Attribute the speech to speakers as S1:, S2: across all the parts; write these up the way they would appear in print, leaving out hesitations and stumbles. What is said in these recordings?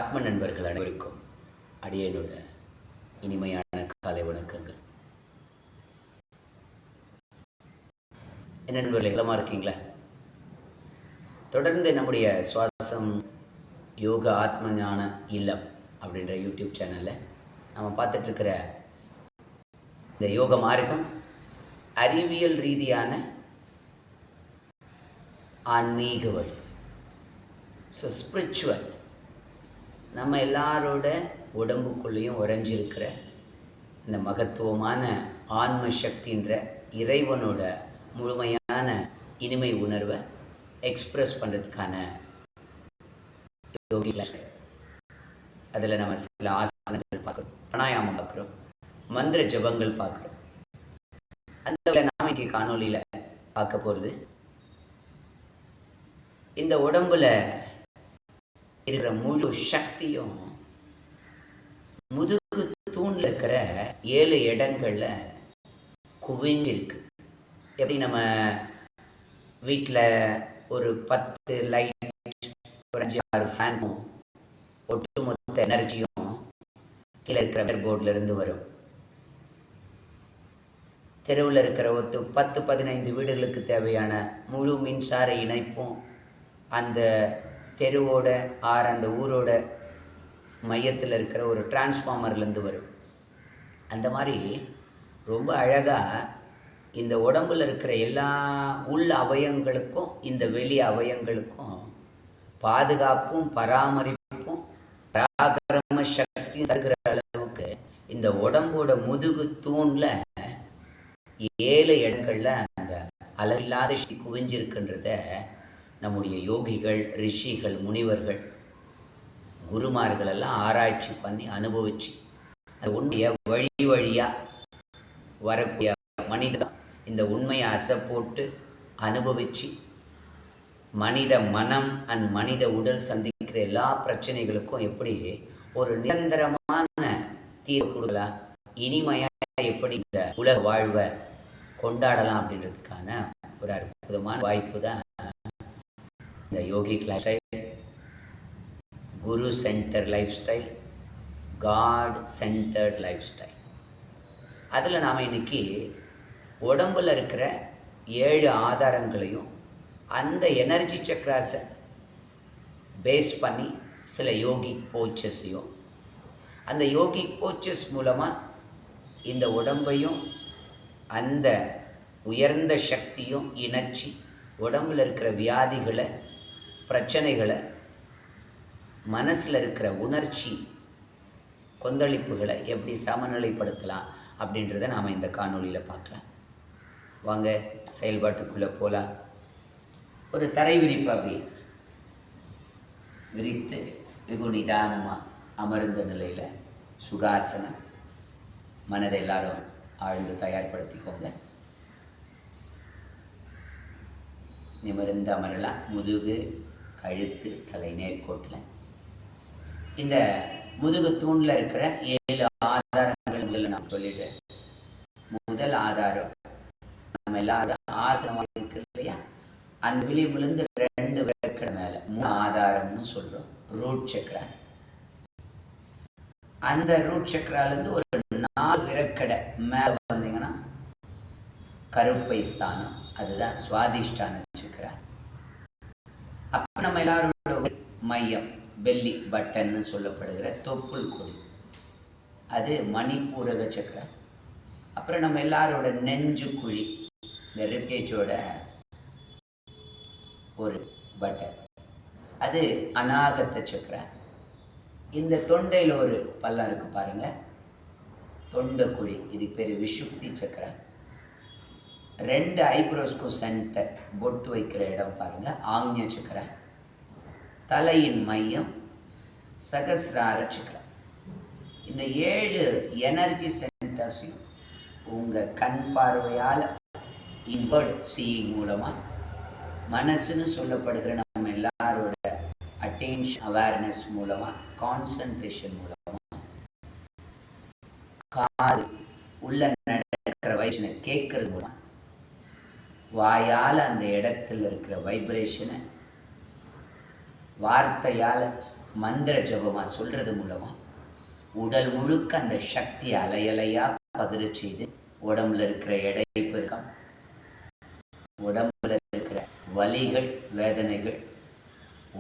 S1: ஆத்ம நண்பர்கள் அனைவருக்கும் அடியேனோட இனிமையான காலை வணக்கங்கள். என்ன நண்பர்களே, இளமா இருக்கீங்களா? தொடர்ந்து நம்முடைய சுவாசம் யோக ஆத்ம ஞான இல்லம் அப்படின்ற யூடியூப் சேனலில் நம்ம பார்த்துட்ருக்கிற இந்த யோக மார்க்கம் அறிவியல் ரீதியான ஆன்மீக வழி. ஸோ ஸ்பிரிச்சுவல் நம்ம எல்லாரோட உடம்புக்குள்ளேயும் உறைஞ்சிருக்கிற இந்த மகத்துவமான ஆன்ம சக்தின்ற இறைவனோட முழுமையான இனிமை உணர்வை எக்ஸ்பிரஸ் பண்ணுறதுக்கான யோகி கிளாஸ். அதில் நம்ம சில ஆசனங்கள் பார்க்குறோம், பிராணாயாமம் பார்க்குறோம், மந்திர ஜபங்கள் பார்க்குறோம். அந்த நாம இன்றைக்கி காணொலியில் பார்க்க போகிறது இந்த உடம்புல இருக்கிற முழு சக்தியும் முதுகு தூணில் இருக்கிற 7 இடங்களில் குவிஞ்சிருக்கு. எப்படி நம்ம வீட்டில் ஒரு 10 லைட், ஒரு 5-6 ஃபேனும் ஒட்டுமொத்த எனர்ஜியும் கீழே இருக்கிற போர்டிலிருந்து வரும். தெருவில் இருக்கிற 10-15 வீடுகளுக்கு தேவையான முழு மின்சார இணைப்பும் அந்த தெருவோட அந்த ஊரோட மையத்தில் இருக்கிற ஒரு டிரான்ஸ்ஃபார்மர்லேருந்து வரும். அந்த மாதிரி ரொம்ப அழகாக இந்த உடம்பில் இருக்கிற எல்லா உள் அவயங்களுக்கும் இந்த வெளி அவயங்களுக்கும் பாதுகாப்பும் பராமரிப்பும் பராக்கிரம சக்தியும் தருகிற அளவுக்கு இந்த உடம்போட முதுகு தூணில் 7 இடங்களில் அந்த அளவில்லாத சக்தி குவிஞ்சிருக்குன்றத நம்முடைய யோகிகள், ரிஷிகள், முனிவர்கள், குருமார்கள் எல்லாம் ஆராய்ச்சி பண்ணி அனுபவித்து அந்த உண்மையை வழியாக வரக்கூடிய மனிதன் இந்த உண்மையை அசை போட்டு அனுபவித்து மனித மனம் அண்ட் மனித உடல் சந்திக்கிற எல்லா பிரச்சனைகளுக்கும் எப்படி ஒரு நிரந்தரமான தீர்வு கொடுக்கலாம், இனிமையாக எப்படி இந்த உலக வாழ்வை கொண்டாடலாம் அப்படின்றதுக்கான ஒரு அற்புதமான வாய்ப்பு தான் இந்த yogi lifestyle, guru centre lifestyle, God centred lifestyle. அதில் நாம் இன்றைக்கி உடம்பில் இருக்கிற 7 ஆதாரங்களையும் அந்த எனர்ஜி சக்ராஸை பேஸ் பண்ணி சில யோகிக் போச்சஸையும், அந்த யோகிக் போச்சஸ் மூலமாக இந்த உடம்பையும் அந்த உயர்ந்த சக்தியும் இணைச்சி உடம்பில் இருக்கிற வியாதிகளை, பிரச்சனைகளை, மனசில் இருக்கிற உணர்ச்சி கொந்தளிப்புகளை எப்படி சமநிலைப்படுத்தலாம் அப்படின்றத நாம் இந்த காணொலியில் பார்க்கலாம். வாங்க செயல்பாட்டுக்குள்ளே போகலாம். ஒரு தரை விரிப்பு அப்படி விரித்து வெகு நிதானமாக அமர்ந்த நிலையில் சுகாசனம். மனதை எல்லாரும் ஆழ்ந்து தயார்படுத்திக்கோங்க. நிமிர்ந்து அமரலாம். முதுகு, கழுத்து, தலை நேர்கோட்டில். இந்த முதுகு தூணில் இருக்கிற 7 ஆதாரங்கள் நான் சொல்லிடுறேன். முதல் ஆதாரம் நம்ம எல்லாரும் ஆசனமாக இருக்கு இல்லையா, அந்த விளிம்பிலிருந்து 2 விரக்கடை மேலே 3 ஆதாரம்னு சொல்கிறோம், ரூட் சக்கரா. அந்த ரூட் சக்கராலேருந்து ஒரு 4 விரக்கடை மேலே வந்தீங்கன்னா கருப்பை ஸ்தானம், அதுதான் சுவாதிஷ்டான சக்கரா. அப்போ நம்ம எல்லாரோட மையம் பெல்லி பட்டன்னு சொல்லப்படுகிற தொப்புள் கொடி, அது மணிப்பூரக சக்கரா. அப்புறம் நம்ம எல்லாரோட நெஞ்சு குழி, இந்த ரிப்கேஜோட ஒரு பட்டன், அது அநாகத்த சக்கரா. இந்த தொண்டையில் ஒரு பள்ளம் இருக்குது பாருங்கள், தொண்டை குழி, இது பேர் விஷுப்தி சக்கரா. 2 ஐப்ரோஸ்க்கும் சென்டர் பொட்டு வைக்கிற இடம் பாருங்கள், ஆக்ஞ சக்கரா. தலையின் மையம் சகசிரார சக்கரா. இந்த 7 எனர்ஜி சென்டர்ஸையும் உங்கள் கண் பார்வையால் இன்வர்ட் சீயிங் மூலமாக மனசுன்னு சொல்லப்படுகிற நம்ம எல்லாரோட அட்டென்ஷன் அவேர்னஸ் மூலமாக, கான்சன்ட்ரேஷன் மூலமாக, காது உள்ள நடக்கிற வைப்ரேஷனை கேட்கறது மூலமாக, வாயால் அந்த இடத்துல இருக்கிற வைப்ரேஷனை வார்த்தையால் மந்திர ஜபமாக சொல்கிறது மூலமாக உடல் முழுக்க அந்த சக்தி அலையலையாக பகிர செய்து உடம்புல இருக்கிற எடை பெருக்கம், உடம்புல இருக்கிற வலிகள் வேதனைகள்,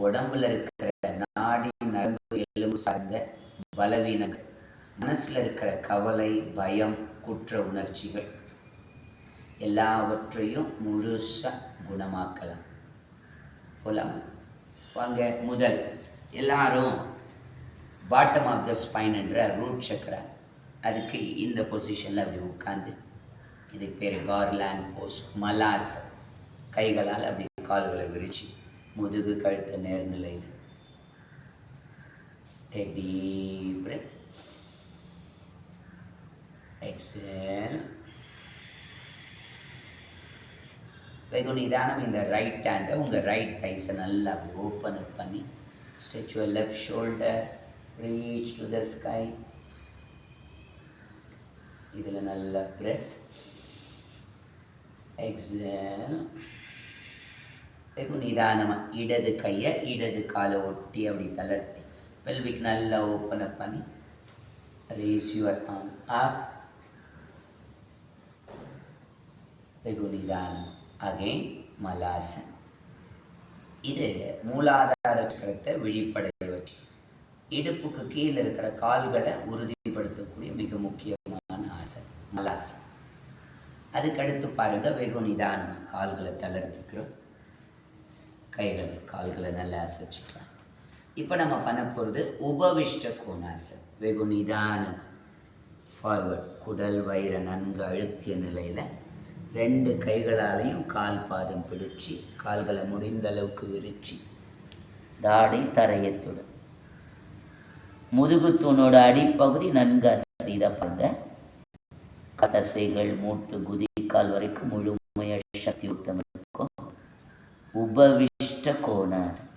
S1: உடம்புல இருக்கிற நாடி நரம்பு எலும்பு சார்ந்த பலவீனங்கள், மனசில் இருக்கிற கவலை பயம் குற்ற உணர்ச்சிகள் எல்லாவற்றையும் முழுசாக குணமாக்கலாம். போலாம் வாங்க. முதல் எல்லாரும் பாட்டம் ஆஃப் த ஸ்பைன் என்ற ரூட் சக்கரா, அதுக்கு இந்த பொசிஷனில் அப்படி உட்காந்து, இதுக்கு பேர் கார்லாண்ட் போஸ், மலாஸ். கைகளால் அப்படி கால்களை விரிச்சு முதுகு கழுத்த நேர்நிலையில். Take deep breath. Exhale. வெகு நிதானம் இந்த ரைட் ஹேண்டை உங்கள் ரைட் தைஸை நல்லா அப்படி ஓப்பன் அப் பண்ணி stretch your left shoulder, reach to the sky. இதில் நல்ல breath. Exhale. வெகு நிதானமாக இடது கையை இடது காலை ஒட்டி அப்படி தளர்த்தி பெல்விக் நல்லா ஓப்பன் அப் பண்ணி raise your arm up. வெகு நிதானம். அகைன் மலாசன். இது மூலாதார சக்கரத்தை விழிப்படைய வச்சு இடுப்புக்கு கீழே இருக்கிற கால்களை உறுதிப்படுத்தக்கூடிய மிக முக்கியமான ஆசன் மலாசன். அதுக்கடுத்து பாருங்கள், வெகு நிதானம் கால்களை தளர்த்திக்கிறோம், கால்களை நல்லா அசைச்சிக்கலாம். இப்போ நம்ம பண்ண போகிறது உபவிஷ்ட கோணாசன். வெகு நிதானம் ஃபார்வர்ட், குடல் வயிறை நன்கு அழுத்திய நிலையில் ரெண்டு கைகளாலையும் கால் பாதம் பிடிச்சி கால்களை முடிந்த அளவுக்கு விரிச்சு தாடி தரையத்துடன் முதுகுத்தூணோட அடிப்பகுதி நன்கு அசைத பாருங்க. கதசைகள் மூட்டு குதிக்கால் வரைக்கும் முழுமையாக சக்தி ஊட்டம் இருக்கும். உபவிஷ்ட கோணாசன்.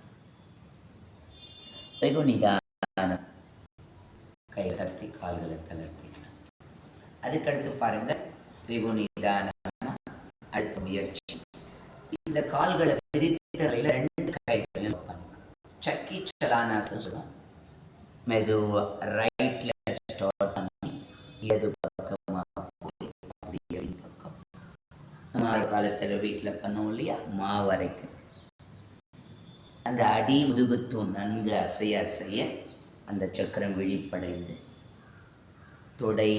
S1: வெகு நிதானம் கையை தளர்த்தி கால்களை தளர்த்திக்கலாம். அதுக்கடுத்து பாருங்க, வெகு நிதானம் அடுத்த முயற்சி. இந்த கால்களை பிரித்த நிலையில் ரெண்டு கைகளையும் சக்கி சலானாசன் சொல்லுவோம். மெதுவா ரைட்ல ஸ்டார்ட் பண்ணி இடது பக்கமாக போய் அப்படியே பக்கம். நம்ம காலத்தில் வீட்டில் பண்ணோம் இல்லையா, மாவரைக்கு அந்த அடி முதுகுத்தூண் நன்கு அசைய அசைய அந்த சக்கரம் விழிப்படைந்து தொடை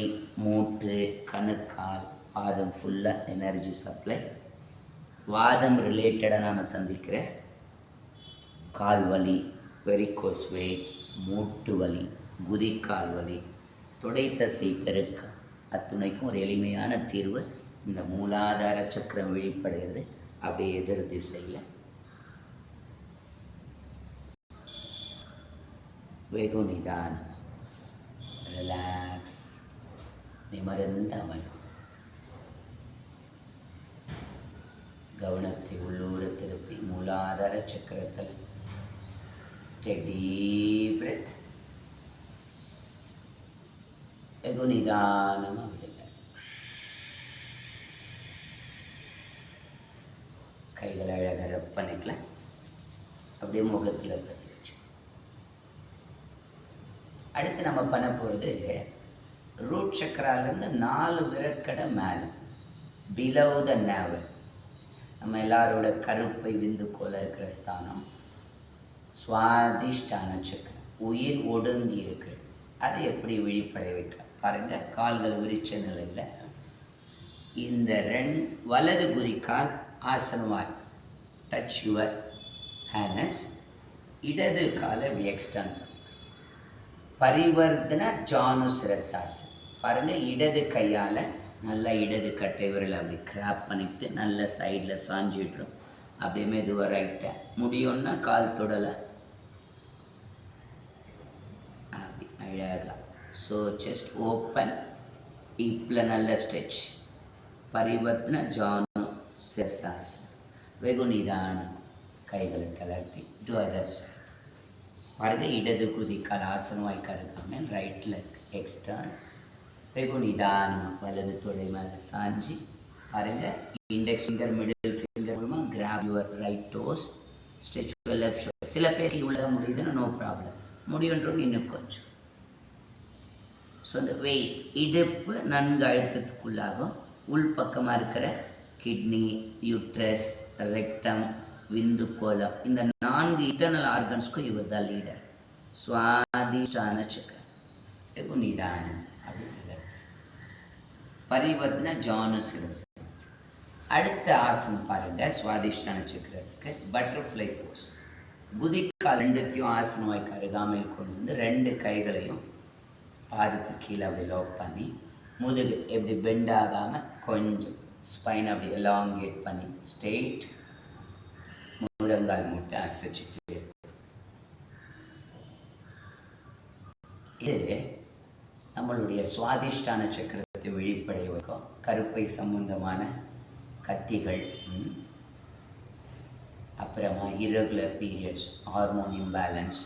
S1: மூட்டு கணுக்கால் பாதம் ஃபுல்லாக எனர்ஜி சப்ளை. வாதம் ரிலேட்டடாக நாம் சந்திக்கிற கால் வலி, வெரிகோஸ் வெயின், மூட்டு வலி, குதிக்கால் வலி, தொடை தசை பெருக்கம் அத்துணைக்கும் ஒரு எளிமையான தீர்வு இந்த மூலாதார சக்கரம் விழிப்படைகிறது. அப்படியே எதிர் திசையில் வெகு நிதானம் ரிலாக்ஸ் நிமர்ந்த அமல். கவனத்தை உள்ளூர திருப்பி மூலாதார சக்கரத்தில் take deep breath. வெகு நிதானமாக விடுங்க. கைகளை அழகாக ரப் பண்ணிக்கலாம். அப்படியே முகத்தில் பற்றி வச்சு அடுத்து நம்ம பண்ண போகிறது ரூட் சக்கராலேருந்து 4 விரற்கடை மேலே பிலோ த நேவல். நம்ம எல்லாரோட கருப்பை விந்துக்கோல இருக்கிற ஸ்தானம் சுவாதிஷ்டான சக்கரம், உயிர் ஒடுங்கி இருக்கு. அதை எப்படி விழிப்படைய வைக்கலாம் பாருங்கள். கால்கள் விரிச்ச நிலையில் இந்த வலது குதிக்கால் ஆசனவாய் டச் யுவர் ஹேனஸ், இடது காலை இப்படி எக்ஸ்டெண்ட் பண்ணுங்க. பரிவர்த்தன ஜானுசிரசாசன் பாருங்கள். இடது கையால் நல்லா இடது கட்டை விரல் அப்படி கிராப் பண்ணிவிட்டு நல்ல சைடில் சாஞ்சிடுறோம். அப்படியே மெதுவாக ரைட்டாக முடியும்னா கால் தொடலை அப்படி அழகாக. ஸோ செஸ்ட் ஓப்பன், இப்பில் நல்ல ஸ்ட்ரெச். பரிவர்த்தன ஜானு சிரசாசன். வெகு நிதானம் கைகளை தளர்த்தி டு அதர்ஸ் பாருங்கள். இடது குதிக்கால் ஆசனவாய் கருக்காமல் ரைட் லெக் எக்ஸ்டர்ன். வெகு நிதானமாக வலது தொடை மேலே சாஞ்சி பாருங்கள். இண்டெக்ஸ் ஃபிங்கர் மிடில் ஃபிங்கர் மூலமாக grab your right toes, stretch your left shoulder. சில பேருக்கு இவ்வளோ முடியுதுன்னா நோ ப்ராப்ளம். முடியுன்றோம் இன்னும் கொஞ்சம். ஸோ இந்த வேஸ்ட் இடுப்பு நன்கு அழுத்தத்துக்குள்ளாகும். உள்பக்கமாக இருக்கிற கிட்னி, யூட்ரஸ், ரெக்டம், விந்து கோலம், இந்த 4 இன்டர்னல் ஆர்கன்ஸ்க்கும் இவர் தான் லீடர். சுவாதிஷ்டான சக்கரம் வெகு நிதானம் அப்படிங்கிறது பரிவர்த்தன ஜானுசிரஸ். அடுத்த ஆசனம் பாருங்க, சுவாதிஷ்டான சக்கரத்துக்கு பட்டர்ஃப்ளை போஸ். குதிக்கால் ரெண்டுத்தையும் ஆசனம் வைக்க அருகாமையில் கொண்டு வந்து 2 கைகளையும் பாதத்துக்கு கீழே அப்படி லோக் பண்ணி முதுகு எப்படி பெண்ட் ஆகாமல் கொஞ்சம் ஸ்பைன் அப்படி எலாங்கேட் பண்ணி ஸ்ட்ரெயிட் முழங்கால் மூட்டை அசைச்சிட்டு இருக்கு. இது நம்மளுடைய சுவாதிஷ்டான சக்கரத்தை விழிப்படைய வைக்கும். கருப்பை சம்பந்தமான கட்டிகள், அப்புறமா irregular periods, hormone imbalance,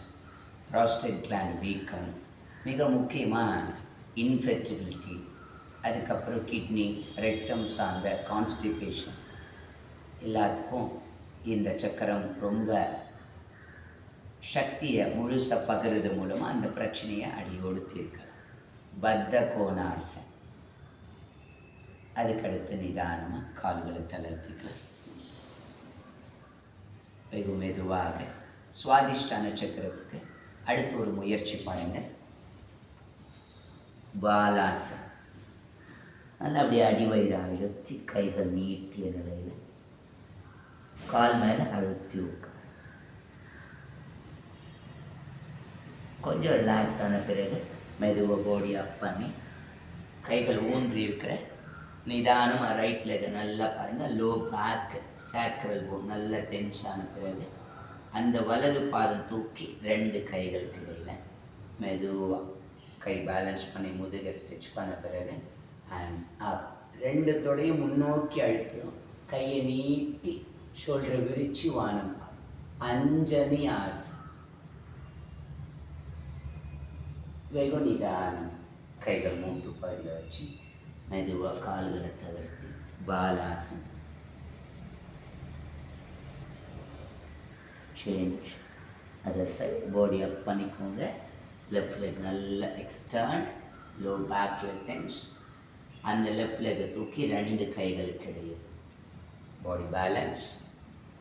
S1: prostate gland வீக்கம், மிக முக்கியமாக இன்ஃபெர்டிலிட்டி, அதுக்கப்புறம் கிட்னி, ரெக்டம் சார்ந்த கான்ஸ்டிபேஷன், எல்லாத்துக்கும் இந்த சக்கரம் ரொம்ப சக்தியை முழுசாக பகிர்றது மூலமாக அந்த பிரச்சனையை அடியோடு தீர்க்கலாம். பத்த கோணாசன். அதுக்கடுத்து நிதானமாக கால்களை தளர்த்திக்கலாம். வெகு மெதுவாக சுவாதிஷ்டான சக்கரத்துக்கு அடுத்து ஒரு முயற்சி பாருங்கள். பாலாசன். நல்லா அப்படியே அடிவயிறு அழுத்தி கைகள் நீட்டிய நிலையில் கால் மேலே அழுத்தி உட்கார். கொஞ்சம் ரிலாக்ஸ் ஆன பிறகு மெதுவாக பாடி அப் பண்ணி கைகள் ஊன்றி இருக்கிற நிதானமாக ரைட் லெக் நல்லா பாருங்கள். லோ பேக் சேக்ரல் போன் நல்லா டென்ஸ் ஆன பிறகு அந்த வலது பாதம் தூக்கி 2 கைகளுக்கு இடையில் மெதுவாக கை பேலன்ஸ் பண்ணி முதுகை ஸ்டிச் பண்ண பிறகு ஹேண்ட்ஸ் அப். 2 தொடையும் முன்னோக்கி அழுத்தணும். கையை நீட்டி ஷோல்டரை விரிச்சு வானம். அஞ்சனி ஆசன். வெகு நிதானம் கைகள் மூட்டு பகுதியில் வச்சு மெதுவாக கால்களை தவிர்த்து பாலாசன். சேஞ்ச். அதை சைட் பாடி அப் பண்ணிக்கோங்க. லெஃப்ட் லெக் நல்லா extend, low back leg tense. அந்த லெஃப்ட் லெக்கை தூக்கி 2 கைகளுக்கு இடையே பாடி பேலன்ஸ்,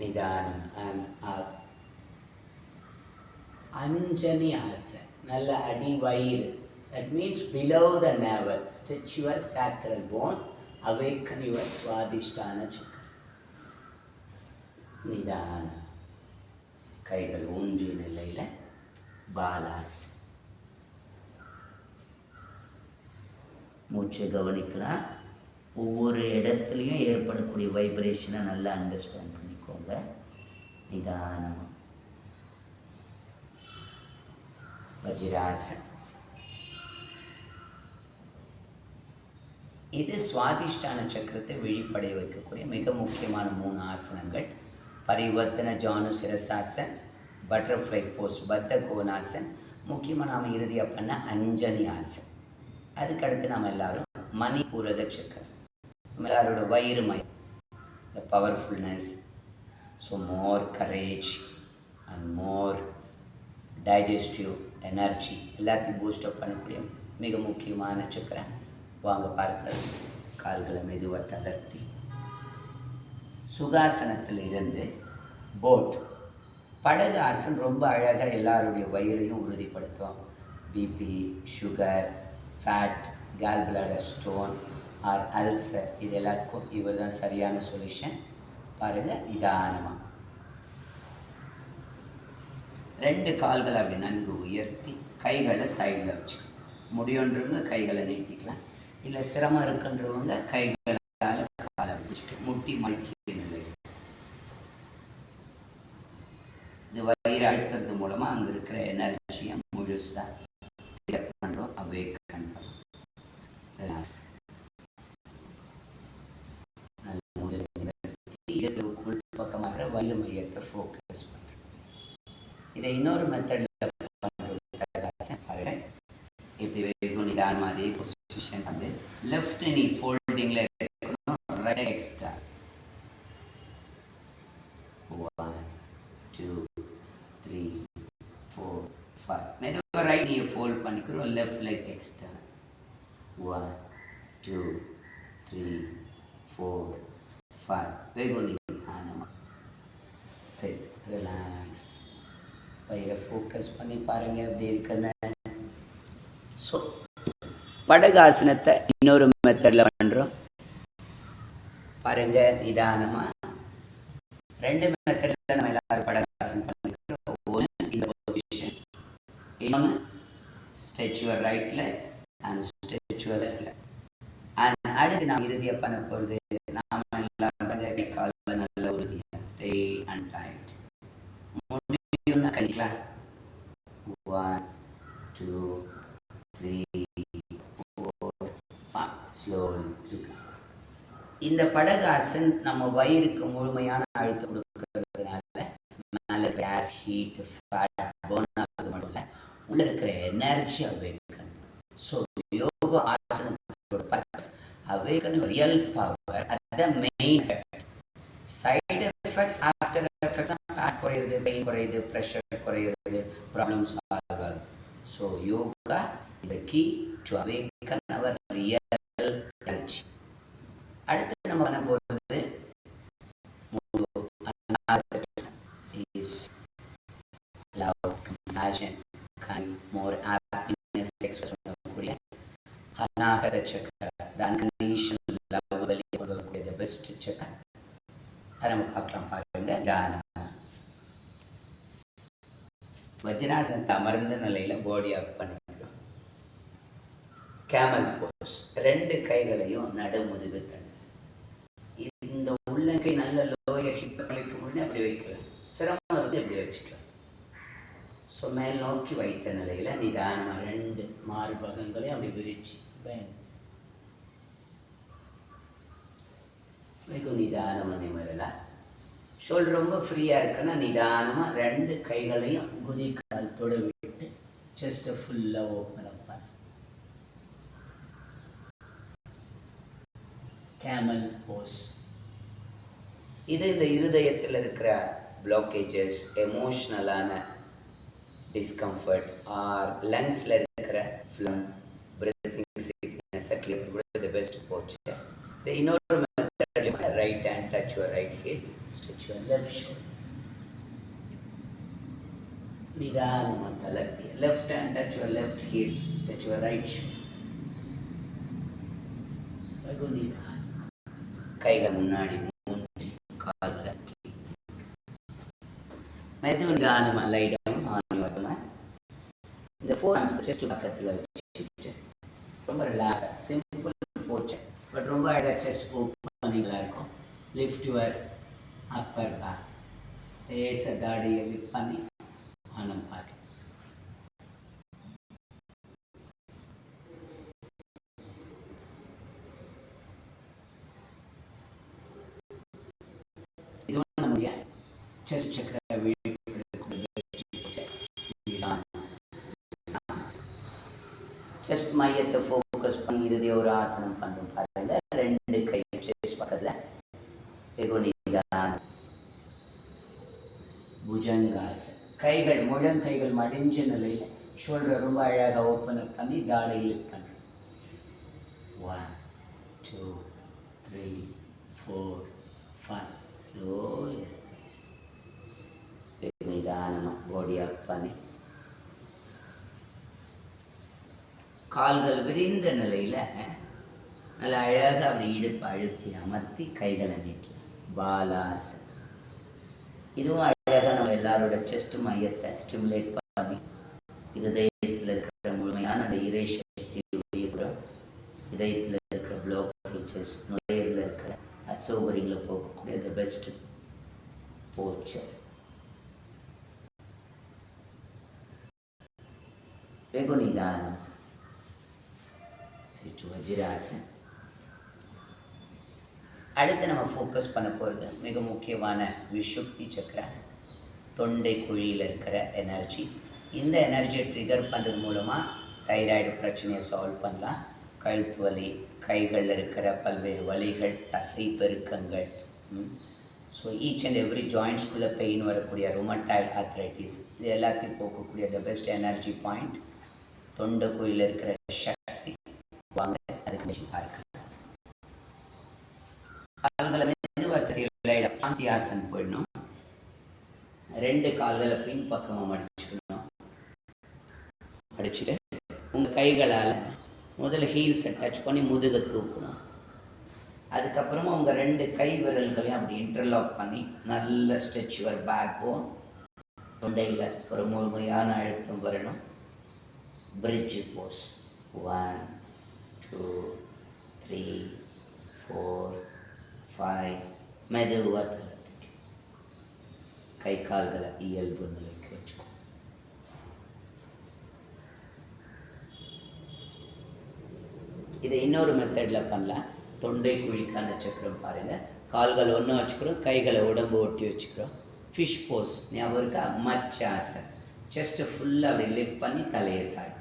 S1: நிதானம், ஹேண்ட்ஸ் அப். அஞ்சனி ஆசன். நல்ல அடி வயிறு, that means below the navel. Stretch your sacral bone, awaken your swadhisthana chakra. நிதானம் கைகள் ஊன்றிய நிலையில் பாலாசன். மூச்சை கவனிக்கலாம். ஒவ்வொரு இடத்துலையும் ஏற்படக்கூடிய வைப்ரேஷனை நல்லா அண்டர்ஸ்டாண்ட் பண்ணிக்கோங்க. நிதானம். வஜ்ராசன். இது சுவாதிஷ்டான சக்கரத்தை விழிப்படைய வைக்கக்கூடிய மிக முக்கியமான 3 ஆசனங்கள். பரிவர்த்தன ஜானுசிரசாசன், பட்டர்ஃப்ளை போஸ், பத்த கோணாசன், முக்கியமாக நாம் இறுதியாக பண்ண அஞ்சனி ஆசன். அதுக்கடுத்து நாம் எல்லாரும் மணிபூரக சக்கரம், நம்ம எல்லாரோட வயிறு மையம், the powerfulness, so more courage and more digestive energy எல்லாத்தையும் பூஸ்டப் பண்ணக்கூடிய மிக முக்கியமான சக்கரம். வாங்க பார்க்கலாம். கால்களை மெதுவாக தளர்த்தி சுகாசனத்தில் இருந்து போட் படகு ஆசன் ரொம்ப அழகாக எல்லாருடைய வயிறையும் உறுதிப்படுத்தும். BP, sugar, fat, gall bladder stone or ulcer, இது எல்லாத்துக்கும் இவர் தான் சரியான சொல்யூஷன். பாருங்கள், நிதானமாக 2 கால்களை அப்படி நன்கு உயர்த்தி கைகளை சைடில் வச்சுக்கணும். முடியுன்றவங்க கைகளை நீட்டிக்கலாம், இல்லை சிரமம் இருக்குன்றவங்க கைகளால் காலை பிடிச்சிட்டு முட்டி மடக்கிய நிலை. இது வயிறு அழுத்துறது மூலமாக அங்கே இருக்கிற எனர்ஜியை முழுசாக பண்ணுறோம். அவேக் பண்ணுறோம். உள் பக்கமாக வயிறு மையத்தை ஃபோக்கஸ் பண்ணுறோம். இதை இன்னொரு மெத்தடில் பண்ணுறது. இப்படி வைக்கும் நிதானமாக அதே பொசிஷன் வந்து லெஃப்ட் நீ ஃபோல்டிங்கில் இருக்கணும், ரைட் எக்ஸ்ட்ரா. 1 2 3 4 5. மெதுவாக ரைட் நீயை ஃபோல்ட் பண்ணிக்கிறோம். Left leg extend. 1 2 3 4 5. வெகு நிதானமாக செட். ரிலாக்ஸ். வயிறை ஃபோக்கஸ் பண்ணி பாருங்கள் எப்படி இருக்குன்னு. ஸோ படகாசனத்தை இன்னொரு மெத்தடில் பண்ணுறோம் பாருங்கள் நிதானமாக. 2 மெத்தடில் நம்ம எல்லாரும் படகாசனம் பண்ணிக்கிறோம். ஒன்று இந்த பொசிஷன், இன்னொன்று stretch your right leg and stretch your left leg. And அடுத்து நாம் இறுதியாக பண்ண போகிறது நாம் எல்லாரும் காலில் நல்ல உறுதியாக ஸ்டே அண்ட் டைட். முடியும்னா கழிக்கலாம். 1 2 3 4 5. ஸ்லோலி சுக்கா. இந்த படகாசன் நம்ம வயிறுக்கு முழுமையான அழுத்தம் கொடுக்கறதுனால மேலே கேஸ் ஹீட் ஃபேட் பர்ன் ஆகுது மட்டும் இல்லை, உள்ள இருக்கிற எனர்ஜி அவேக்கன். ஸோ யோகா ஆசனத்தோட பர்பஸ் அவேக்கன் ரியல் பவர். அதுதான் main effect. Side effects after effects fat குறையிறது, பெயின் குறையுது, ப்ரெஷர் குறையிறது, ப்ராப்ளம் சால்வ் ஆகுது. So yoga is the key to awaken our real energy. அடுத்து நம்ம பண்ண போகிறது is love, compassion, more happiness express பண்ணக்கூடிய அநாகத சக்கர, த அன்கண்டிஷனல் லவ் வெளியே கொண்டு வரக்கூடிய பெஸ்ட் சக்கர. அதை நம்ம பார்க்கலாம். பாருங்க தியானம். வஜ்ராசனத்தை அமர்ந்த நிலையில் பாடி அப் பண்ணிக்கிறோம். கேமல் போஸ். 2 கைகளையும் நடுமுதுகு தண்டு. இந்த உள்ளங்கை நல்ல லோயர் ஹிப் வைக்க முடியும், அப்படி வைக்கலாம். சிரமம் இருந்து எப்படி வச்சுக்கலாம். ஸோ மேல் நோக்கி வைத்த நிலையில் நிதானமாக 2 மார்பகங்களையும் அப்படி விரிச்சு வெகு நிதானமாக நிமிரலாம். ஷோல்டர் ரொம்ப ஃப்ரீயாக இருக்குன்னா நிதானமாக 2 கைகளையும் குதிக்காலத்தோடு விட்டு செஸ்ட்டை ஃபுல்லாக ஓப்பன் அப் பண்ண. Camel pose. இது இந்த இருதயத்தில் இருக்கிற பிளாக்கேஜஸ், எமோஷ்னலான டிஸ்கம்ஃபர்ட் ஆர் லங்ஸில் இருக்கிற ஃப்ளம், பிரீத்திங் சிக்னஸை கிளியர் கூட தி பெஸ்ட் போஸ்டர். இன்னொரு method, right hand touch your right hip, stretch your left shoulder. நிதானமாக தளர்த்தி left hand touch your left hip, stretch your right shoulder. வெகு நிதானம். கைகள் முன்னாடி மூன்று, கால்கள் மெது நிதானமாக lie down on your mat. இந்த 4 ஆர்ம்ஸ் செஸ்ட் பக்கத்தில் வச்சுட்டு ரொம்ப ரிலாக்ஸாக சிம்பிள் போச்சு, பட் ரொம்ப அழகாக செஸ்ட் ஓப்பனிங்காக இருக்கும். Lift your upper back. லேசாக தாடியை லிஃப்ட் பண்ணி ஆனம் பார்க்க. இது நம்முடைய செஸ்ட் சக்கர செஸ்ட் மையத்தை ஃபோக்கஸ் பண்ணி இறுதி ஒரு ஆசனம் பண்ணும் பாருங்க. 2 கை செஸ்ட் பக்கத்தில் வெகு நிதானம். புஜங்காசன். கைகள் முழங்கைகள் மடிஞ்ச நிலையில் ஷோல்டர் ரொம்ப அழகாக ஓப்பன் அப் பண்ணி தாடை லிஃப்ட் பண்ணுறோம். 1 2 3 4 5. ஸ்லோலி நிதானமாக பாடி அப் பண்ணி கால்கள் விரிந்த நிலையில் நல்லா அழகாக அப்படி இடுப்பு அழுத்தி அமர்த்தி கைகளை நீட்டலாம். பாலாசன். இதுவும் அழகாக நம்ம எல்லாரோட செஸ்ட் மையத்தை ஸ்டிமுலேட் பண்ணி இதயத்தில் இருக்கிற முழுமையான அந்த இறை சக்தி வெளியிடுறோம். இதயத்தில் இருக்கிற பிளாக்கேஜஸ், நுழையில் இருக்கிற அசௌகரியங்களை போக்கக்கூடிய த பெஸ்ட் போஸ்டர். வெகு நிதானம். வஜ்ராசன். அடுத்து நம்ம ஃபோக்கஸ் பண்ண போகிறது மிக முக்கியமான விஷுப்தி சக்கரா, தொண்டை குழியில் இருக்கிற எனர்ஜி. இந்த எனர்ஜியை ட்ரிகர் பண்ணுறது மூலமாக தைராய்டு பிரச்சனையை சால்வ் பண்ணலாம். கழுத்து வலி, கைகளில் இருக்கிற பல்வேறு வலிகள், தசை பெருக்கங்கள், ஸோ ஈச் அண்ட் எவ்ரி ஜாயிண்ட்ஸ்குள்ளே பெயின் வரக்கூடிய ருமட்டாய்டு ஆர்த்ரைட்டிஸ் இது எல்லாத்தையும் போக்கக்கூடிய த பெஸ்ட் எனர்ஜி பாயிண்ட் தொண்டைக்குழியில் இருக்கிற சக்தி. வாங்க அதுக்கு இருக்கு. கால்களை மெதுவாக சாந்தியாசன் போயிடணும். 2 கால்களை பின்பக்கமாக மடிச்சுக்கணும். மடிச்சுட்டு உங்கள் கைகளால் முதல்ல ஹீல்ஸை டச் பண்ணி முதுகை தூக்கணும். அதுக்கப்புறமா உங்கள் 2 கை விரல்களையும் அப்படி இன்டர்லாக் பண்ணி நல்ல ஸ்ட்ரெச் யுவர் பேக் போன். தொண்டையில் ஒரு முழுமையான அழுத்தம் வரணும். பிரிட்ஜ் போஸ். 1 2 3 4 5. மெதுவாக கை கால்களை இயல்பு நிலைக்கு வச்சுக்கோ. இதை இன்னொரு மெத்தடில் பண்ணலாம். தொண்டை குழிக்கான சக்கரம் பாருங்கள். கால்களை ஒன்று வச்சுக்கிறோம், கைகளை உடம்பு ஒட்டி வச்சுக்கிறோம். ஃபிஷ் போஸ் ஞாபகம் இருக்கா? மச்சாசன். செஸ்ட்டு ஃபுல்லாக அப்படி லிஃப்ட் பண்ணி தலையை சாய்.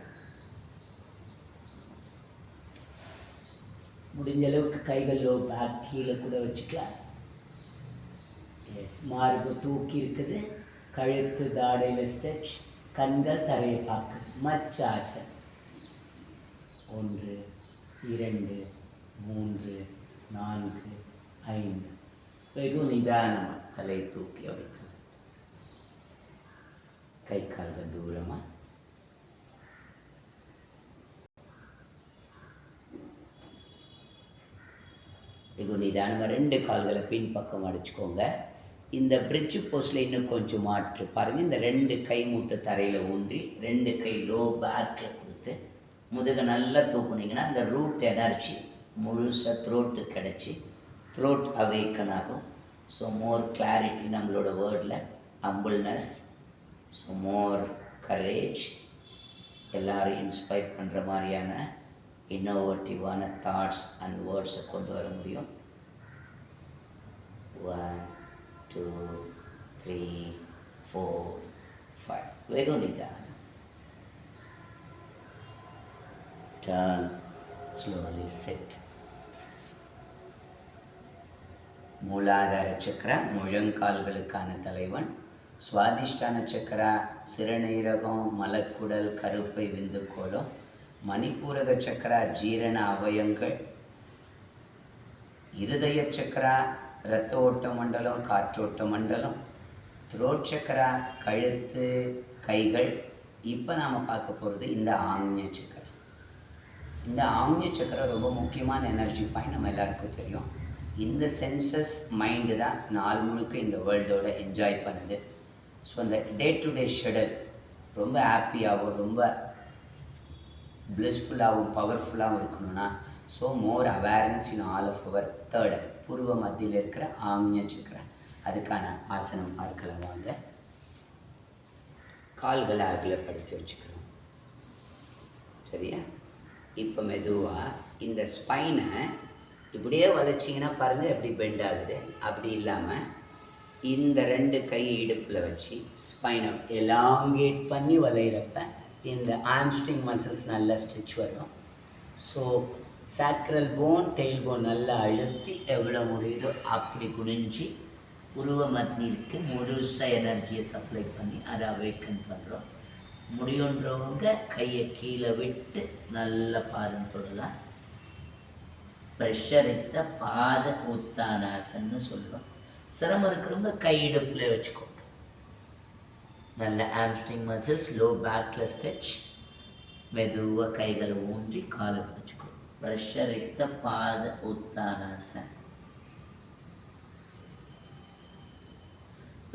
S1: முடிஞ்ச அளவுக்கு கைகள் லோ பேக் கீழே கூட வச்சுக்கலாம். எஸ், மார்பு தூக்கி இருக்குது, கழுத்து தாடையில் ஸ்ட்ரெச், கண்கள் தரையை பார்க்குது. மச்சாசன். 1 2 3 4 5. வெகு நிதானமாக தலை தூக்கி வைக்கணும். கை கால்கள் தூரமாக. வெகு நிதானமாக 2 கால்களை பின்பக்கம் அடிச்சுக்கோங்க. இந்த பிரிட்ஜ் போஸ்டில் இன்னும் கொஞ்சம் மாற்று பாருங்கள். இந்த 2 கை மூட்டை தரையில் ஊன்றி 2 கை லோ பேக்கில் கொடுத்து முதுகை நல்லா தூக்குனீங்கன்னா அந்த ரூட் எனர்ஜி முழுசாக த்ரோட்டு கிடச்சி த்ரோட் அவேக்கன் ஆகும். ஸோ மோர் கிளாரிட்டி நம்மளோட வேர்டில், ஹம்பிள்னஸ், ஸோ மோர் கரேஜ், எல்லோரும் இன்ஸ்பைர் பண்ணுற மாதிரியான இன்னோவேட்டிவான தாட்ஸ் அண்ட் வேர்ட்ஸை கொண்டு வர முடியும். 1 2 3 4 5. வெகு நிதானம். Turn, slowly sit. மூலாதார சக்கரா முழங்கால்களுக்கான தலைவன். சுவாதிஷ்டான சக்கரா சிறுநீரகம், மலக்குடல், கருப்பை, விந்துக்கோலம். மணிப்பூரக சக்கரா ஜீரண அவயங்கள். இருதய சக்கரா இரத்த ஓட்ட மண்டலம், காற்றோட்ட மண்டலம். த்ரோட் சக்கரா கழுத்து, கைகள். இப்போ நாம் பார்க்க போகிறது இந்த ஆக்ஞ சக்கரா. இந்த ஆக்ஞ சக்கரம் ரொம்ப முக்கியமான எனர்ஜி பாயிண்ட், நம்ம எல்லாருக்கும் தெரியும். இந்த சென்சஸ் மைண்டு தான் நாள் முழுக்க இந்த வேர்ல்டோட என்ஜாய் பண்ணுது. ஸோ அந்த டே டு டே ஷெடியூல் ரொம்ப ஹாப்பியாகவும் ரொம்ப பிளிஸ்ஃபுல்லாகவும் பவர்ஃபுல்லாகவும் இருக்கணும்னா so more awareness in all of our third பூர்வ மத்தியில் இருக்கிற ஆக்ஞ சக்கரம். அதுக்கான ஆசனம் பார்க்கலாம் வாங்க. கால்களை அகலப்படுத்தி வச்சுக்கிறோம். சரியா? இப்போ மெதுவாக இந்த ஸ்பைனை இப்படியே வளைச்சிங்கன்னா பாருங்கள் எப்படி பெண்ட் ஆகுது. அப்படி இல்லாமல் இந்த 2 கை இடுப்பில் வச்சு ஸ்பைனை எலாங்கேட் பண்ணி வளைகிறப்ப இந்த ஆம்ஸ்ட்ரிங் மசில்ஸ் நல்லா ஸ்ட்ரெச் வரும். So sacral phone, tail bone நல்லா அழுத்தி எவ்வளோ முடியுதோ அப்படி குனிஞ்சு உருவ மத்தியிற்கு முழுசாக எனர்ஜியை சப்ளை பண்ணி அதை அவேக்கன் பண்ணுறோம். முடியுன்றவங்க கையை கீழே விட்டு நல்ல பாதம் தொடலாம். ப்ரெஷரித்த பாத உத்தானாசன்னு சொல்லுவோம். சிரமம் இருக்கிறவங்க கை இடுப்பில் வச்சுக்கோங்க. நல்ல ஆம்ஸ்ட்ரிங் மசில்ஸ், லோ பேக்கில் ஸ்ட்ரெச். மெதுவாக கைகளை ஊன்றி காலை பிடிச்சிக்கோ. ப்ரெஷரித்த பாத உத்தானாசன்.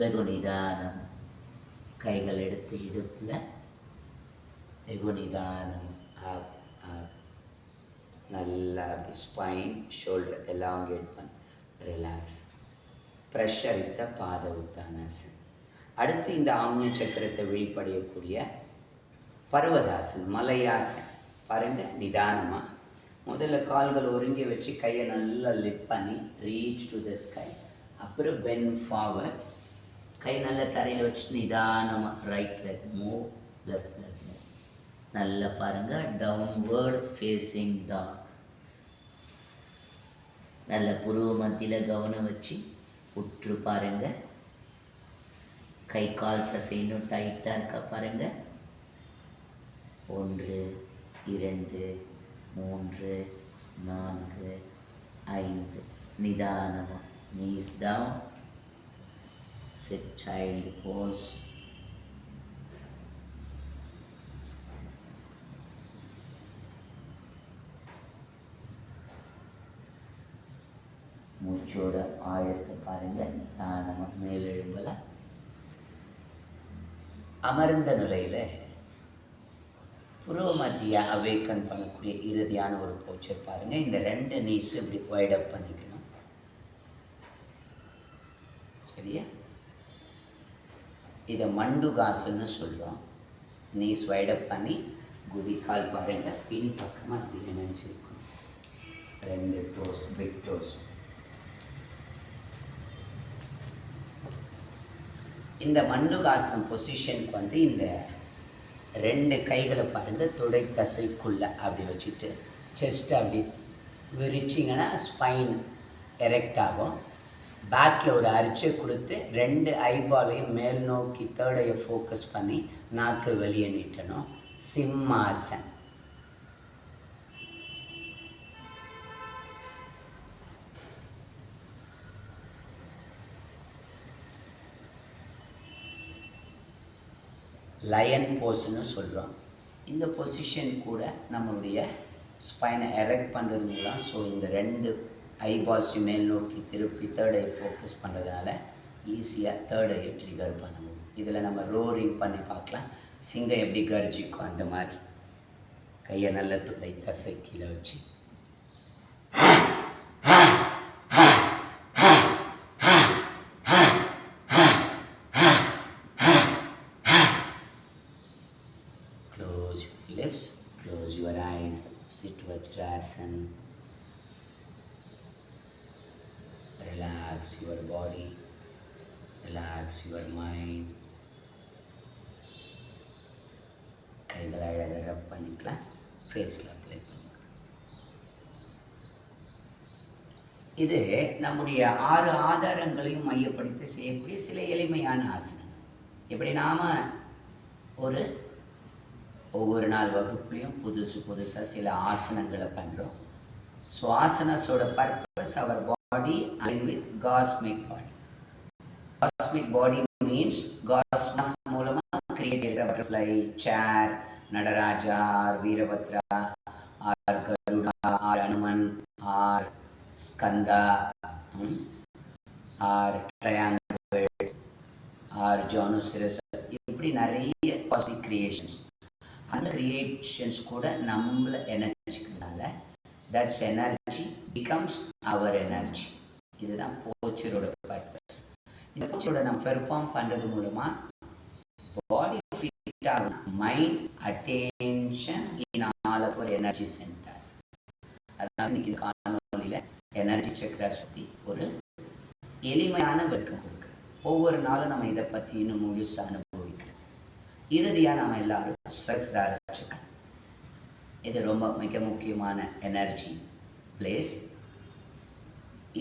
S1: வெகு நிதானம். கைகள் எடுத்து இடுப்பில் வெகு நிதானம். அப் அப். நல்லா அப்படி ஸ்பைன், ஷோல்டர் எலாங்கேட் பண்ணி ரிலாக்ஸ். ப்ரெஷரித்த பாத உத்தானாசன். அடுத்து இந்த ஆக்ஞ சக்கரத்தை வெளிப்படையக்கூடிய பர்வதாசன், மலையாசன். பாருங்கள் நிதானமாக முதல்ல கால்கள் ஒருங்கி வச்சு கையை நல்லா லிஃப்ட் பண்ணி ரீச் டு த ஸ்கை. அப்புறம் பென் ஃபார்வர்ட். கை நல்லா தரையில் வச்சு நிதானமாக right leg move, left leg move. நல்லா பாருங்கள். Downward facing dog. நல்ல புருவ மத்தியில் கவனம் வச்சு உற்று பாருங்க. கை கால் தசை இன்னும் டைட்டாக இருக்கா பாருங்க. 1 2 3 4 5. நிதானமாக knees down, sit child pose. மூச்சோட ஆழத்தை பாருங்க. நிதானமாக மேலெழும்பலாம். அமர்ந்த நிலையில் புருவ மத்திய அவேக்கன் பண்ணக்கூடிய இறுதியான ஒரு போச்சர் பாருங்க. இந்த 2 நீஸும் இப்படி வைட் அப் பண்ணிக்கணும். சரியா? இதை மண்டுகாசன்னு சொல்கிறோம். நீஸ் வைட் அப் பண்ணி குதி கால் பாருங்க பின் பக்கமாக அப்படி நினைச்சிருக்கணும். 2 டோஸ் பிக் டோஸ். இந்த மண்டுகாசனம் பொசிஷனுக்கு வந்து இந்த 2 கைகளை பாருங்கள் தொடை தசைக்குள்ளே அப்படி வச்சுட்டு செஸ்ட் அப்படி விரிச்சிங்கன்னா ஸ்பைன் எரெக்ட் ஆகும். பேக்கில் ஒரு அரிச்சை கொடுத்து 2 ஐபாலையும் மேல் நோக்கி தேர்ட் ஐயை ஃபோக்கஸ் பண்ணி நாக்கு வெளியே நீட்டணும். சிம்மாசன். லயன் போஸ்ன்னு சொல்கிறோம். இந்த பொசிஷன் கூட நம்மளுடைய ஸ்பைனை எரெக்ட் பண்ணுறது மூலம் ஸோ இந்த 2 ஐபால்ஸையும் மேல் நோக்கி திருப்பி தேர்ட் ஐ ஃபோக்கஸ் பண்ணுறதுனால ஈஸியாக தேர்ட் ஐயை ட்ரிகர் பண்ண முடியும். இதில் நம்ம ரோரிங் பண்ணி பார்க்கலாம். சிங்கம் எப்படி கர்ஜிக்கும் அந்த மாதிரி கையை நல்ல துளை தசை கீழே வச்சு lips, close your eyes, sit Vajrasana, relax your body, relax your mind. கைகளை அழகாக ரப் பண்ணிக்கலாம். ஃபேஸில் அப்ளை பண்ணிக்கலாம். இது நம்முடைய 6 ஆதாரங்களையும் மையப்படுத்தி செய்யக்கூடிய சில எளிமையான ஆசனம். எப்படி நாம் ஒவ்வொரு நாள் வகுப்புலையும் புதுசாக சில ஆசனங்களை பண்ணுறோம். ஸோ ஆசனஸோட purpose our body and with cosmic body. Cosmic body means cosmos மூலமாக கிரியேட் இருக்கிற butterfly, chair, Nataraja, or Veerabhadra, or Garuda, or Hanuman, or Skanda, or triangle, or Janusiras, இப்படி நிறைய காஸ்மிக் கிரியேஷன்ஸ். அந்த கிரியேஷன்ஸ் கூட நம்மளை எனர்ஜிக்கிறதுனால that's energy becomes our energy. இதுதான் போச்சரோட பர்பஸ். இந்த போச்சரோட நம்ம பெர்ஃபார்ம் பண்ணுறது மூலமாக பாடி ஃபிட் ஆகும். Mind attention in all of our energy centres. அதனால இன்னைக்கு இந்த காணொலியில் எனர்ஜி சக்ராஸ் பற்றி ஒரு எளிமையான விளக்கம் கொடுக்கு. ஒவ்வொரு நாளும் நம்ம இதை பற்றி இன்னும் முழுசாக அனுபவிக்கலாம். இறுதியாக நாம் எல்லாரும் சஹஸ்ரார சக்கரம். இது ரொம்ப மிக முக்கியமான எனர்ஜி பிளேஸ்.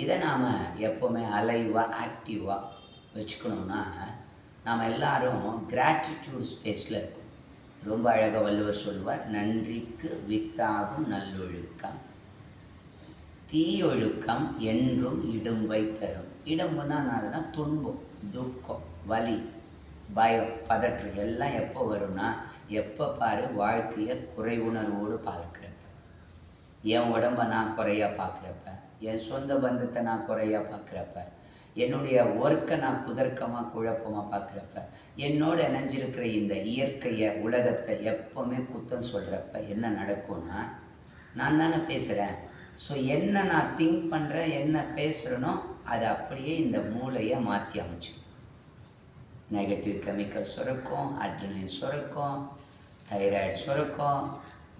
S1: இதை நாம் எப்போவுமே அலைவாக ஆக்டிவாக வச்சுக்கணுன்னா நாம் எல்லாரும் கிராட்டிடியூட் ஸ்பேஸில் இருக்கும். ரொம்ப அழகாக வள்ளுவர் சொல்வார், நன்றிக்கு வித்தாகும் நல்லொழுக்கம், தீயொழுக்கம் என்றும் இடும்பை தரும். இடும்புன்னா அதுனா துன்பம், துக்கம், வலி, பயம், பதற்றம் எல்லாம் எப்போ வரும்னா எப்போ பாரு வாழ்க்கையை குறை உணர்வோடு பார்க்குறப்ப, என் உடம்பை நான் குறையாக பார்க்குறப்ப, என் சொந்த பந்தத்தை நான் குறையாக பார்க்குறப்ப, என்னுடைய ஒர்க்கை நான் குதர்க்கமாக குழப்பமாக பார்க்குறப்ப, என்னோடு இணைஞ்சிருக்கிற இந்த இயற்கையை உலகத்தை எப்போவுமே குத்தம் சொல்கிறப்ப என்ன நடக்கும்னா நான் தானே பேசுகிறேன். ஸோ என்ன நான் திங்க் பண்ணுறேன், என்ன பேசுகிறேனோ அதை அப்படியே இந்த மூளையை மாற்றி அமைச்சிடும். நெகட்டிவ் கெமிக்கல் சுரக்கும், அட்ரினலின் சுரக்கும், தைராய்டு சுரக்கும்,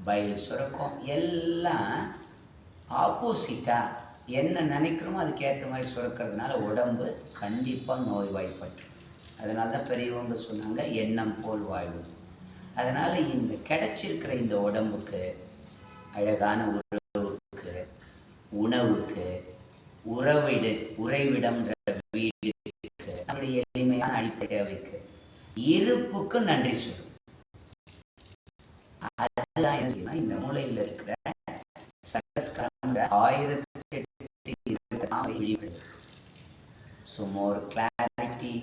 S1: பைல் சுரக்கும். எல்லாம் ஆப்போசிட்டாக என்ன நினைக்கிறோமோ அதுக்கேற்ற மாதிரி சுரக்கிறதுனால உடம்பு கண்டிப்பாக நோய்வாய்ப்பட்டு. அதனால தான் பெரியவங்க சொன்னாங்க எண்ணம் போல் வாழ்வு. அதனால் இந்த கிடைச்சிருக்கிற இந்த உடம்புக்கு அழகான உறவுக்கு, உணவுக்கு, உறைவிடம்ன்ற இருப்புக்கு நன்றி சொல்லணும். அதுதான் என்ன செய்யணும், இந்த மூளையில் இருக்கிற சகஸ்கரம்ன்ற 1008 ஸோ மோர் கிளாரிட்டி,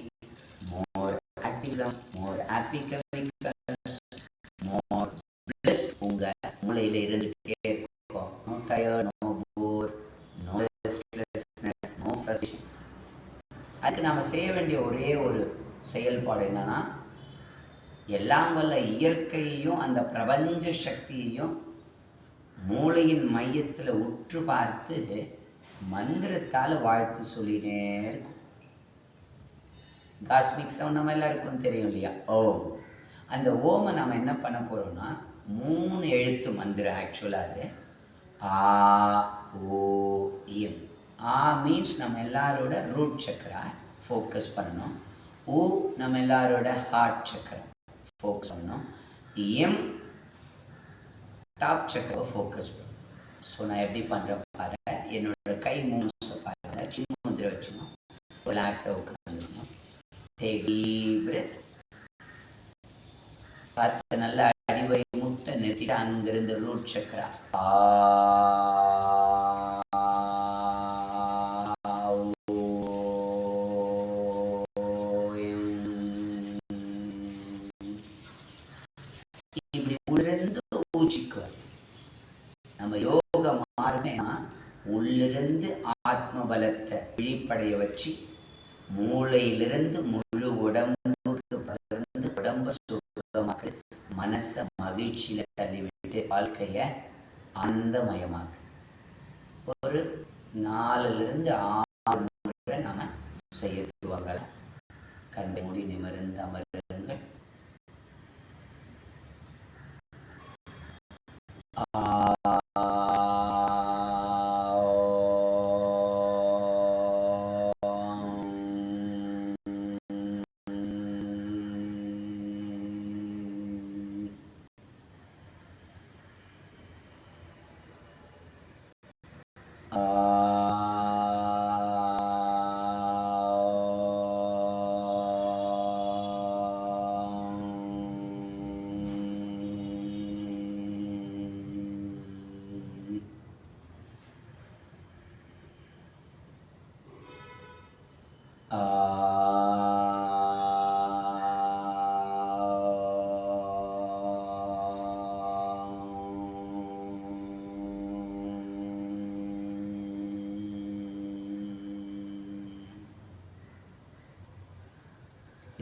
S1: மோர் ஆக்டிவிசம், மோர் ஹாப்பி கெமிக்கல்ஸ், மோர் பிளஸ் உங்க மூளையில இருந்துட்டே இருக்கும். நோ டயர்ட், நோ போர், நோ ரெஸ்ட்லெஸ்னஸ், நோ ஃப்ரஸ்ட்ரேஷன். அதுக்கு நாம் செய்ய வேண்டிய ஒரே ஒரு செயல்பாடு என்னன்னா, எல்லாம் வல்ல இயற்கையையும் அந்த பிரபஞ்ச சக்தியையும் மூளையின் மையத்தில் உற்று பார்த்து மந்திரத்தால் வாழ்த்து சொல்லினே இருக்கும். காஸ்மிக் சவுண்ட் நம்ம எல்லாருக்கும் தெரியும் இல்லையா, ஓம். அந்த ஓமை நம்ம என்ன பண்ண போகிறோம்னா 3 எழுத்து மந்திரம். ஆக்சுவலாக அது ஆ ஓ எம். ஆ மீன்ஸ் நம்ம எல்லாரோட ரூட் சக்கரா ஃபோக்கஸ் பண்ணணும். ஓ நம்ம எல்லாரோட ஹார்ட் சக்கரா ஃபோக்கஸ் பண்ணணும். எம் டாப் சக்கரை ஃபோக்கஸ் பண்ணணும். ஸோ நான் எப்படி பண்ணுறேன் பாருங்க. என்னோட கை மூவ்ஸை பாருங்க. சின்ன முந்திரை வச்சுக்கணும், ரிலாக்ஸாக உட்காந்துக்கணும். Take deep breadth. பார்த்து நல்லா அடிவை முட்டை நிறுத்திட்டு அங்கிருந்து ரூட் சக்கரா இப்படி உணர்ந்து ஊச்சிக்குவோம். நம்ம யோக மார்க்கம்னா உள்ளிருந்து ஆத்ம பலத்தை விழிப்படைய வச்சு மூளையிலிருந்து முழு உடம்புக்கு பகிர்ந்து உடம்பை சுகமாக்கு, மனசை மகிழ்ச்சியில தள்ளிவிட்டு வாழ்க்கைய ஆனந்தமயமாக்கு. ஒரு 4லிருந்து 6 முறை நாம செய்ய துவங்கலாம். கண்ணை மூடி நிமிர்ந்து அமருங்கள்.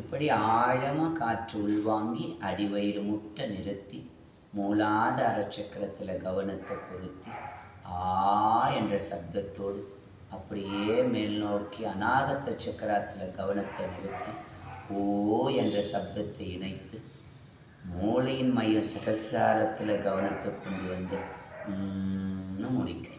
S1: இப்படி ஆழமாக காற்று உள்வாங்கி அடிவயிறு முட்டை நிறுத்தி மூலாதார சக்கரத்தில் கவனத்தை பொருத்தி ஆ என்ற சப்தத்தோடு அப்படியே மேல் நோக்கி அநாகத்த சக்கரத்தில் கவனத்தை நிறுத்தி ஓ என்ற சப்தத்தை இணைத்து மூளையின் மையம் சகசாரத்தில் கவனத்தை கொண்டு வந்து முடிக்கிறேன்.